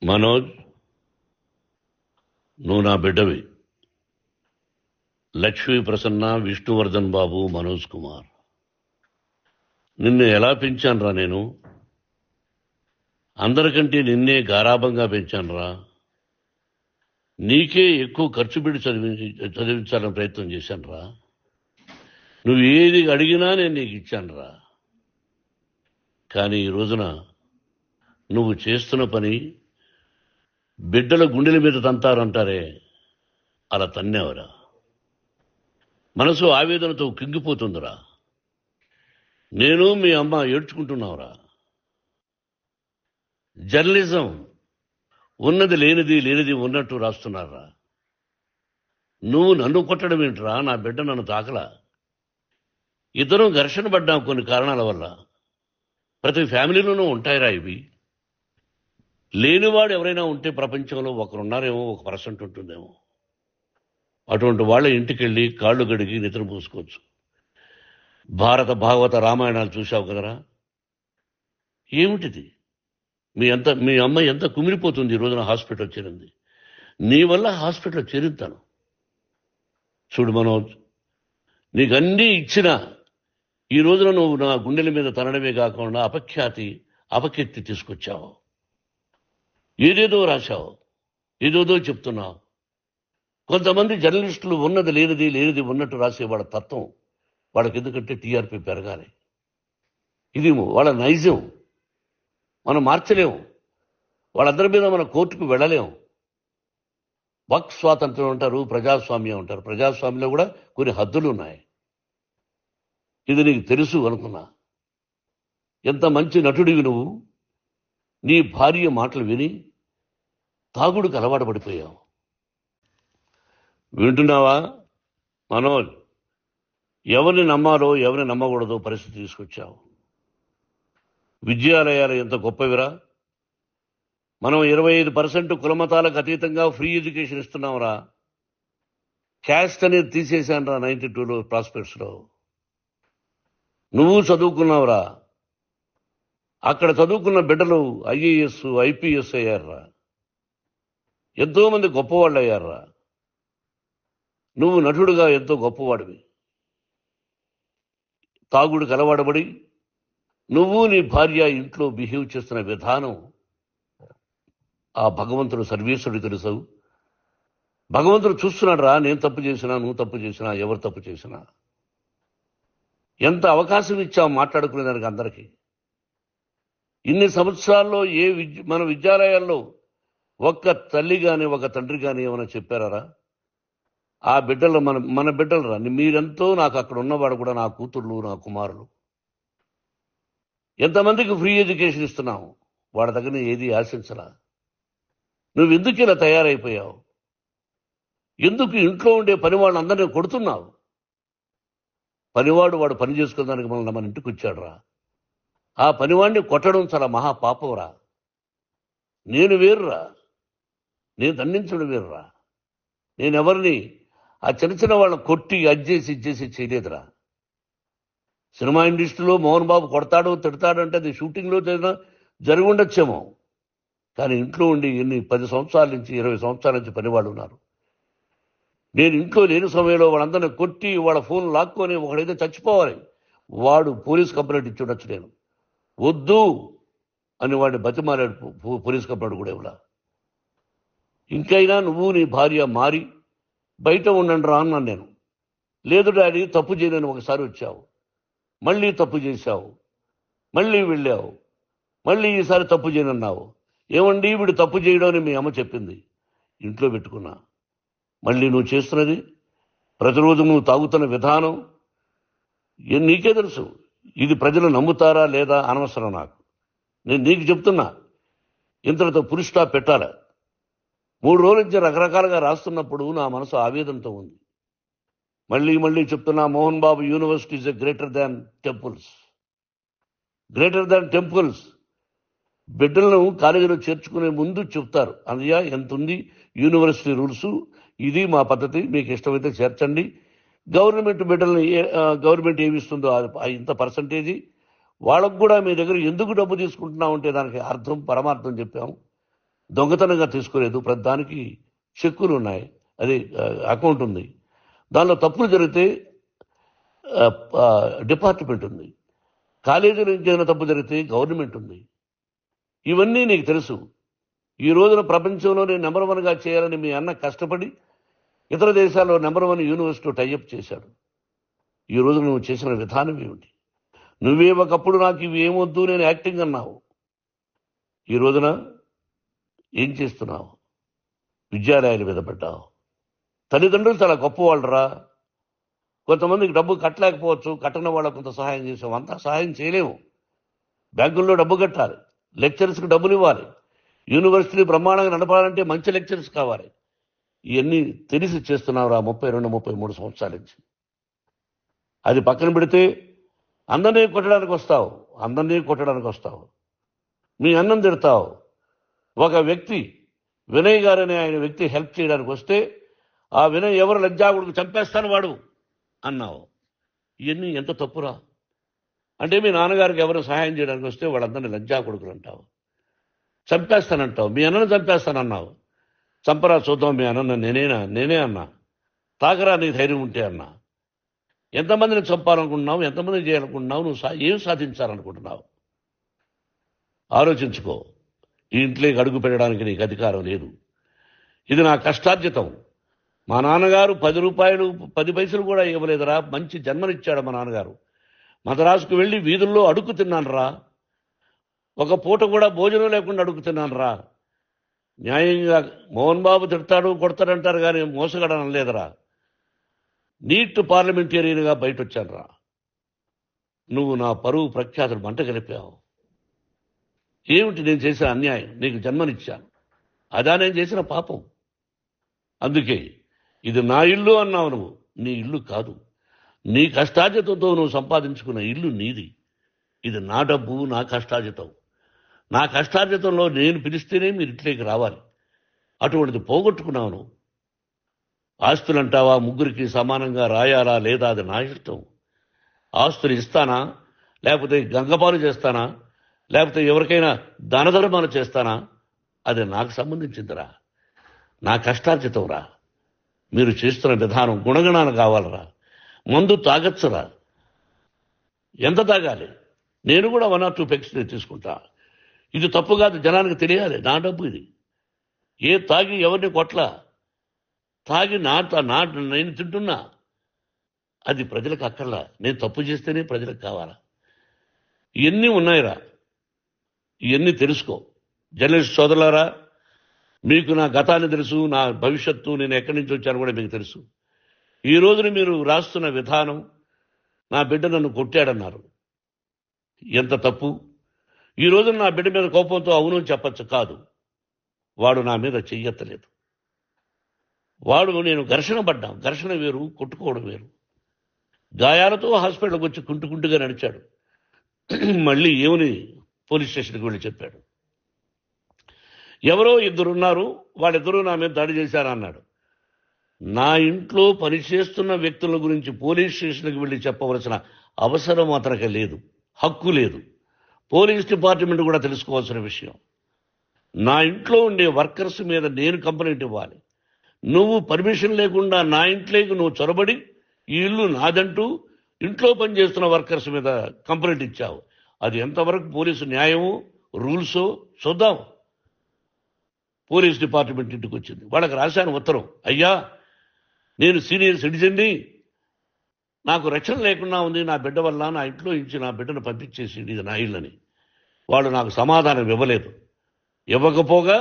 మనోజ్, నువ్వు నా బిడ్డవి. లక్ష్మీ ప్రసన్న, విష్ణువర్ధన్ బాబు, మనోజ్ కుమార్. నిన్ను ఎలా పెంచానురా నేను? అందరికంటే నిన్నే గారాభంగా పెంచానురా. నీకే ఎక్కువ ఖర్చు పెట్టి చదివించాలని ప్రయత్నం చేశానురా. నువ్వు ఏది అడిగినా నేను నీకు ఇచ్చానురా. కానీ ఈ రోజున నువ్వు చేస్తున్న పని బిడ్డల గుండెల మీద తంతారంటారే, అలా తన్నేవరా. మనసు ఆవేదనతో కింగిపోతుందిరా. నేను మీ అమ్మ ఏడ్చుకుంటున్నావురా. జర్నలిజం ఉన్నది లేనిది, లేనిది ఉన్నట్టు రాస్తున్నారా. నువ్వు నన్ను కొట్టడం ఏంట్రా? నా బిడ్డ నన్ను తాకలా. ఇద్దరం ఘర్షణ పడ్డాం కొన్ని కారణాల వల్ల. ప్రతి ఫ్యామిలీలోనూ ఉంటాయిరా ఇవి. లేనివాడు ఎవరైనా ఉంటే ప్రపంచంలో ఒకరున్నారేమో, 1% ఉంటుందేమో. అటువంటి వాళ్ళ ఇంటికి వెళ్ళి కాళ్ళు గడిగి నిద్ర పూసుకోవచ్చు. భారత భాగవత రామాయణాలు చూశావు కదరా. ఏమిటిది? మీ అమ్మ ఎంత కుమిలిపోతుంది ఈ రోజున హాస్పిటల్ చేరింది. నీ వల్ల హాస్పిటల్ చేరుతాను. చూడు మనోజ్, నీకు అన్నీ ఇచ్చినా ఈ రోజున నువ్వు నా గుండెల మీద తనడమే కాకుండా అపకీర్తి తీసుకొచ్చావు. ఏదేదో రాశావు, ఏదేదో చెప్తున్నావు. కొంతమంది జర్నలిస్టులు ఉన్నది లేనిది, లేనిది ఉన్నట్టు రాసేవాళ్ళ తత్వం వాళ్ళకి. ఎందుకంటే టీఆర్పీ పెరగాలి. ఇది వాళ్ళ నైజం. మనం మార్చలేము. వాళ్ళందరి మీద మన కోర్టుకు వెళ్ళలేము. వాక్ స్వాతంత్రం అంటారు, ప్రజాస్వామ్యం అంటారు. ప్రజాస్వామ్యంలో కూడా కొన్ని హద్దులు ఉన్నాయి. ఇది నీకు తెలుసు అనుకున్నా. ఎంత మంచి నటుడివి నువ్వు. నీ భార్య మాటలు విని తాగుడుకు అలవాటు పడిపోయావు. వింటున్నావా మనోజ్? ఎవరిని నమ్మాలో ఎవరిని నమ్మకూడదో పరిస్థితి తీసుకొచ్చావు. విద్యాలయాలు ఎంత గొప్పవిరా. మనం 25% కులమతాలకు అతీతంగా ఫ్రీ ఎడ్యుకేషన్ ఇస్తున్నాంరా. క్యాస్ట్ అనేది తీసేశానురా 92లో ప్రాస్పెక్ట్స్లో. నువ్వు చదువుకున్నావురా. అక్కడ చదువుకున్న బిడ్డలు ఐఏఎస్, ఐపీఎస్ అయ్యారురా. ఎంతో మంది గొప్పవాళ్ళు అయ్యారురా. నువ్వు నటుడుగా ఎంతో గొప్పవాడివి. తాగుడికి అలవాడబడి నువ్వు నీ భార్య ఇంట్లో బిహేవ్ చేస్తున్న విధానం ఆ భగవంతుడు సర్వేశ్వరుడు తెలుసు. భగవంతుడు చూస్తున్నాడు రా. నేను తప్పు చేసినా, నువ్వు తప్పు చేసినా, ఎవరు తప్పు చేసినా. ఎంత అవకాశం ఇచ్చావు మాట్లాడుకునేదానికి అందరికీ. ఇన్ని సంవత్సరాల్లో మన విద్యాలయాల్లో ఒక్క తల్లి కానీ ఒక తండ్రి కానీ ఏమైనా చెప్పారా? ఆ బిడ్డలు మన బిడ్డలు రా. మీరెంతో నాకు అక్కడ ఉన్నవాడు కూడా నా కూతుర్లు, నా కుమారులు. ఎంతమందికి ఫ్రీ ఎడ్యుకేషన్ ఇస్తున్నావు. వాడి దగ్గర ఏది ఆశించరా. నువ్వు ఎందుకు ఇలా తయారైపోయావు? ఎందుకు ఇంట్లో ఉండే పనివాడిని అందరినీ కొడుతున్నావు? పనివాడు వాడు పని చేసుకునేదానికి మన ఇంటికి వచ్చాడు రా. ఆ పనివాడిని కొట్టడం చాలా మహాపాపంరా. నేను వేరురా. నేను దండించడం వేరురా. నేనెవరిని ఆ చిన్న చిన్న వాళ్ళని కొట్టి అజ్జేసి ఇచ్చేసి చేయలేదురా. సినిమా ఇండస్ట్రీలో మోహన్ బాబు కొడతాడు, తిడతాడు అంటే అది షూటింగ్లో జరిగి ఉండొచ్చేమో. కానీ ఇంట్లో ఉండి 10 సంవత్సరాల నుంచి 20 సంవత్సరాల నుంచి పనివాళ్ళు ఉన్నారు. నేను ఇంట్లో లేని సమయంలో వాళ్ళందరినీ కొట్టి వాళ్ళ ఫోన్ లాక్కొని ఒకడైతే చచ్చిపోవాలి. వాడు పోలీస్ కంప్లైంట్ ఇచ్చి ఉండొచ్చు. నేను వద్దు అని వాడిని బతిమాలాడు. పోలీస్ కంప్లైంట్ కూడా ఇవ్వడా. ఇంకైనా నువ్వు నీ భార్య మారి బయట ఉండండి రా అన్నాను నేను. లేదు డాడీ, తప్పు చేయలేని ఒకసారి వచ్చావు, మళ్ళీ తప్పు చేశావు, మళ్ళీ వెళ్ళావు, మళ్ళీ ఈసారి తప్పు చేయనన్నావు. ఏమండి వీడు తప్పు చేయడం అని మీ అమ్మ చెప్పింది. ఇంట్లో పెట్టుకున్నా. మళ్ళీ నువ్వు చేస్తున్నది, ప్రతిరోజు నువ్వు తాగుతున్న విధానం నీకే తెలుసు. ఇది ప్రజలు నమ్ముతారా లేదా అనవసరం నాకు. నేను నీకు చెప్తున్నా, ఇంతటితో పులి స్టాప్ పెట్టాలా. 3 రోజుల నుంచి రకరకాలుగా రాస్తున్నప్పుడు నా మనసు ఆవేదనతో ఉంది. మళ్ళీ చెప్తున్నా, Mohan Babu university is greater than temples. Greater than temples. బిడ్డలను కాలేజీలో చేర్చుకునే ముందు చెప్తారు, అన్నయ్య ఎంత ఉంది యూనివర్సిటీ రూల్స్, ఇది మా పద్ధతి, మీకు ఇష్టమైతే చేర్చండి. గవర్నమెంట్ బిడ్డల్ని గవర్నమెంట్ ఏమిస్తుందో ఇంత పర్సంటేజీ వాళ్ళకు కూడా మీ దగ్గర ఎందుకు డబ్బు తీసుకుంటున్నాం అంటే దానికి అర్థం పరమార్థం చెప్పాము. దొంగతనంగా తీసుకోలేదు, ప్రతి దానికి చెక్కులు ఉన్నాయి, అది అకౌంట్ ఉంది. దానిలో తప్పులు జరిగితే డిపార్ట్మెంట్ ఉంది, కాలేజీలో ఇంకేదైనా తప్పు జరిగితే గవర్నమెంట్ ఉంది. ఇవన్నీ నీకు తెలుసు. ఈ రోజున ప్రపంచంలోనే నెంబర్ 1గా చేయాలని మీ అన్న కష్టపడి ఇతర దేశాల్లో నెంబర్ 1 యూనివర్సిటీ టైఅప్ చేశాడు. ఈ రోజు నువ్వు చేసిన విధానం ఏమిటి? నువ్వే ఒకప్పుడు నాకు ఇవి ఏమొద్దు, నేను యాక్టింగ్ అన్నావు. ఈ రోజున ఏం చేస్తున్నావు? విద్యాలయాలు మీద పడ్డావు. తల్లిదండ్రులు చాలా గొప్పవాళ్ళరా. కొంతమందికి డబ్బు కట్టలేకపోవచ్చు, కట్టని వాళ్ళకు కొంత సహాయం చేసాం. అంతా సహాయం చేయలేము. బ్యాంకుల్లో డబ్బు కట్టాలి, లెక్చరర్స్కి డబ్బులు ఇవ్వాలి, యూనివర్సిటీ బ్రహ్మాండంగా నడపాలంటే మంచి లెక్చరర్స్ కావాలి. ఇవన్నీ తెలిసి చేస్తున్నావురా 32-33 సంవత్సరాల నుంచి. అది పక్కన పెడితే అందరినీ కొట్టడానికి వస్తావు. మీ అన్నం తిడతావు. ఒక వ్యక్తి వినయ్ గారనే ఆయన వ్యక్తి హెల్ప్ చేయడానికి వస్తే ఆ వినయ్ ఎవరు లజ్జాగుడికి చంపేస్తాను వాడు అన్నావు. ఇవన్నీ ఎంత తప్పురా? అంటే మీ నాన్నగారికి ఎవరు సహాయం చేయడానికి వస్తే వాళ్ళందరినీ లజ్జా కొడుకులు అంటావు, చంపేస్తానంటావు. మీ అన్నను చంపేస్తానన్నావు. చంపరా చూద్దాం మీ అన్న. నేనే అన్నా. తాకరా నీ ధైర్యం ఉంటే అన్నా. ఎంతమందిని చంపాలనుకుంటున్నావు? ఎంతమందిని చేయాలనుకుంటున్నావు? నువ్వు ఏం సాధించాలనుకుంటున్నావు? ఆలోచించుకో. ఈ ఇంట్లోకి అడుగు పెట్టడానికి నీకు అధికారం లేదు. ఇది నా కష్టార్జితం. మా నాన్నగారు 10 రూపాయలు 10 పైసలు కూడా ఇవ్వలేదురా. మంచి జన్మనిచ్చాడు మా నాన్నగారు. మద్రాసుకు వెళ్ళి వీధుల్లో అడుగు తిన్నాను రా. ఒక పూట కూడా భోజనం లేకుండా అడుగు తిన్నాను రా. న్యాయంగా మోహన్ బాబు తిడతాడు కొడతాడంటారు కానీ మోసగడనం లేదురా. నీట్ పార్లమెంటేరియన్గా బయట వచ్చాను రా. నువ్వు నా పరువు ప్రఖ్యాతులు మంట కలిపావు. ఏమిటి నేను చేసిన అన్యాయం? నీకు జన్మనిచ్చాను, అదా నేను చేసిన పాపం. అందుకే ఇది నా ఇల్లు అన్నావు. నువ్వు నీ ఇల్లు కాదు. నీ కష్టార్జితంతో నువ్వు సంపాదించుకున్న ఇల్లు నీది. ఇది నా డబ్బు, నా కష్టార్జితం. నా కష్టార్జితంలో నేను పిలిస్తేనే మీరు ఇంట్లోకి రావాలి. అటువంటిది పోగొట్టుకున్నావు నువ్వు. ఆస్తులు అంటావా? ముగ్గురికి సమానంగా రాయాలా లేదా అది నా ఇష్టం. ఆస్తులు ఇస్తానా, లేకపోతే గంగపాలు చేస్తానా, లేకపోతే ఎవరికైనా దానధర్మాలు చేస్తానా, అది నాకు సంబంధించిందిరా. నా కష్టార్జితం రా. మీరు చేస్తున్న విధానం గుణగణాలు కావాలరా. మందు తాగచ్చురా. ఎంత తాగాలి? నేను కూడా 1 or 2 పెగ్స్ తీసుకుంటా. ఇది తప్పు కాదు, జనానికి తెలియాలి. నా డబ్బు ఇది. ఏ తాగి ఎవరిని కొట్లా, తాగి నేను తింటున్నా. అది ప్రజలకు అక్కర్లా. నేను తప్పు చేస్తేనే ప్రజలకు కావాలా. ఇవన్నీ ఉన్నాయిరా. ఇవన్నీ తెలుసుకో. జర్నలిస్ట్ సోదరులారా, మీకు నా గతాన్ని తెలుసు, నా భవిష్యత్తు, నేను ఎక్కడి నుంచి వచ్చాను కూడా మీకు తెలుసు. ఈ రోజున మీరు రాస్తున్న విధానం, నా బిడ్డ నన్ను కొట్టాడన్నారు. ఎంత తప్పు! ఈ రోజున నా బిడ్డ మీద కోపంతో అవును చెప్పచ్చు. కాదు, వాడు నా మీద చెయ్యెత్తలేదు. నేను ఘర్షణ పడ్డాం. ఘర్షణ వేరు, కొట్టుకోవడం వేరు. గాయాలతో హాస్పిటల్కి వచ్చి కుంటుకుంటుగా నడిచాడు. మళ్ళీ ఏమని పోలీస్ స్టేషన్కి వెళ్ళి చెప్పాడు. ఎవరో 2 ఉన్నారు, వాళ్ళిద్దరూ నా మీద దాడి చేశారన్నాడు. నా ఇంట్లో పనిచేస్తున్న వ్యక్తుల గురించి పోలీస్ స్టేషన్కి వెళ్ళి చెప్పవలసిన అవసరం అతనికి లేదు, హక్కు లేదు. పోలీస్ డిపార్ట్మెంట్ కూడా తెలుసుకోవాల్సిన విషయం. నా ఇంట్లో ఉండే వర్కర్స్ మీద నేను కంప్లైంట్ ఇవ్వాలి. నువ్వు పర్మిషన్ లేకుండా నా ఇంట్లోకి నువ్వు చొరబడి ఈ ఇల్లు నాదంటూ ఇంట్లో పనిచేస్తున్న వర్కర్స్ మీద కంప్లైంట్ ఇచ్చావు. అది ఎంతవరకు పోలీసు న్యాయమో రూల్సో చూద్దాం. పోలీస్ డిపార్ట్మెంట్ ఇంటికి వచ్చింది. వాళ్ళకి రాశాను ఉత్తరం, అయ్యా నేను సీనియర్ సిటిజన్ని, నాకు రక్షణ లేకుండా ఉంది, నా బిడ్డ వల్ల నా ఇంట్లో నుంచి నా బిడ్డను పంపించేసి ఇది నా ఇల్లని. వాళ్ళు నాకు సమాధానం ఇవ్వలేదు. ఇవ్వకపోగా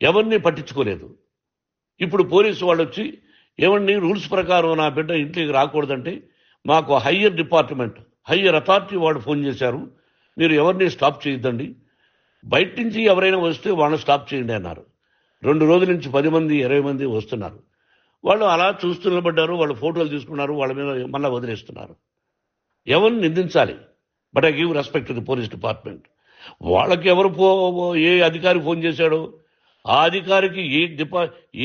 ఎవరిని పట్టించుకోలేదు. ఇప్పుడు పోలీసు వాళ్ళు వచ్చి ఏమండి రూల్స్ ప్రకారం నా బిడ్డ ఇంట్లోకి రాకూడదంటే మాకు హయ్యర్ డిపార్ట్మెంట్, హయ్యర్ అథారిటీ వాళ్ళు ఫోన్ చేశారు, మీరు ఎవరిని స్టాప్ చేయొద్దండి, బయట నుంచి ఎవరైనా వస్తే వాళ్ళని స్టాప్ చేయండి అన్నారు. 2 రోజుల నుంచి 10 మంది 20 మంది వస్తున్నారు. వాళ్ళు అలా చూస్తూ నిలబడ్డారు. వాళ్ళు ఫోటోలు తీసుకున్నారు, వాళ్ళ మీద మళ్ళీ వదిలేస్తున్నారు. ఎవరిని నిందించాలి? But I give respect to the police department. వాళ్ళకి ఏ అధికారి ఫోన్ చేశాడో, ఆ అధికారికి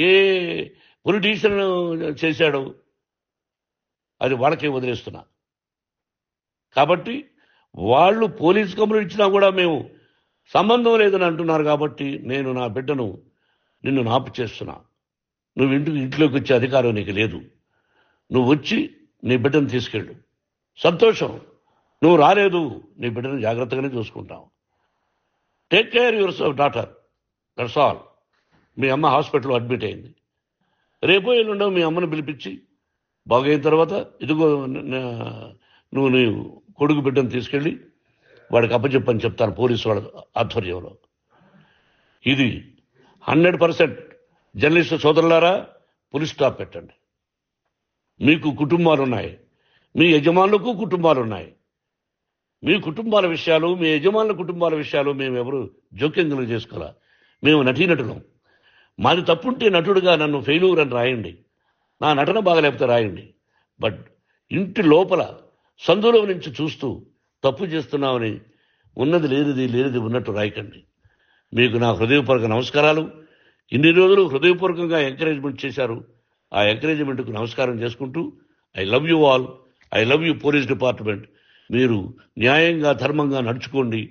ఏ పొలిటీషియన్ చేశాడో అది వాళ్ళకే వదిలేస్తున్నా. కాబట్టి వాళ్ళు పోలీస్ కంప్లైంట్ ఇచ్చినా కూడా మేము సంబంధం లేదని అంటున్నారు కాబట్టి నేను నా బిడ్డను నిన్ను నాపు చేస్తున్నా. నువ్వు ఇంట్లోకి వచ్చే అధికారం నీకు లేదు. నువ్వు వచ్చి నీ బిడ్డను తీసుకెళ్ళు. సంతోషం. నువ్వు రాలేదు, నీ బిడ్డను జాగ్రత్తగానే చూసుకుంటావు. Take care your daughter, that's all. మీ అమ్మ హాస్పిటల్లో అడ్మిట్ అయింది. రేపో ఎల్లుండో మీ అమ్మను పిలిపించి బాగైన తర్వాత ఇదిగో నువ్వు నీ కొడుకు బిడ్డను తీసుకెళ్ళి వాడికి అప్పచెప్పని చెప్తాను పోలీసు వాళ్ళ ఆధ్వర్యంలో. ఇది 100% జర్నలిస్టు సోదరులారా, పులి స్టాప్ పెట్టండి. మీకు కుటుంబాలున్నాయి, మీ యజమానులకు కుటుంబాలున్నాయి. మీ కుటుంబాల విషయాలు, మీ యజమానుల కుటుంబాల విషయాలు మేము ఎవరు జోక్యం చేసుకోవాలా. మేము నటీనటులం. మాది తప్పుంటే నటుడుగా నన్ను ఫెయిల్యూర్ అని రాయండి, నా నటన బాగలేకపోతే రాయండి. బట్ ఇంటి లోపల సందులో నుంచి చూస్తూ తప్పు చేస్తున్నామని ఉన్నది లేనిది ఉన్నట్టు రాయకండి. మీకు నా హృదయపూర్వక నమస్కారాలు. ఇన్ని రోజులు హృదయపూర్వకంగా ఎంకరేజ్మెంట్ చేశారు. ఆ ఎంకరేజ్మెంట్కు నమస్కారం చేసుకుంటూ I love you all. I love you police department. మీరు న్యాయంగా ధర్మంగా నడుచుకోండి,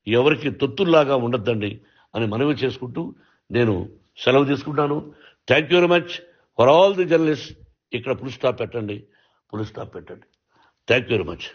ఎవరికి తొత్తుల్లాగా ఉండొద్దండి అని మనవి చేసుకుంటూ నేను సెలవు తీసుకుంటాను. Thank you very much for all the journalist. ఇక్కడ పులి స్టాప్ పెట్టండి. Thank you very much.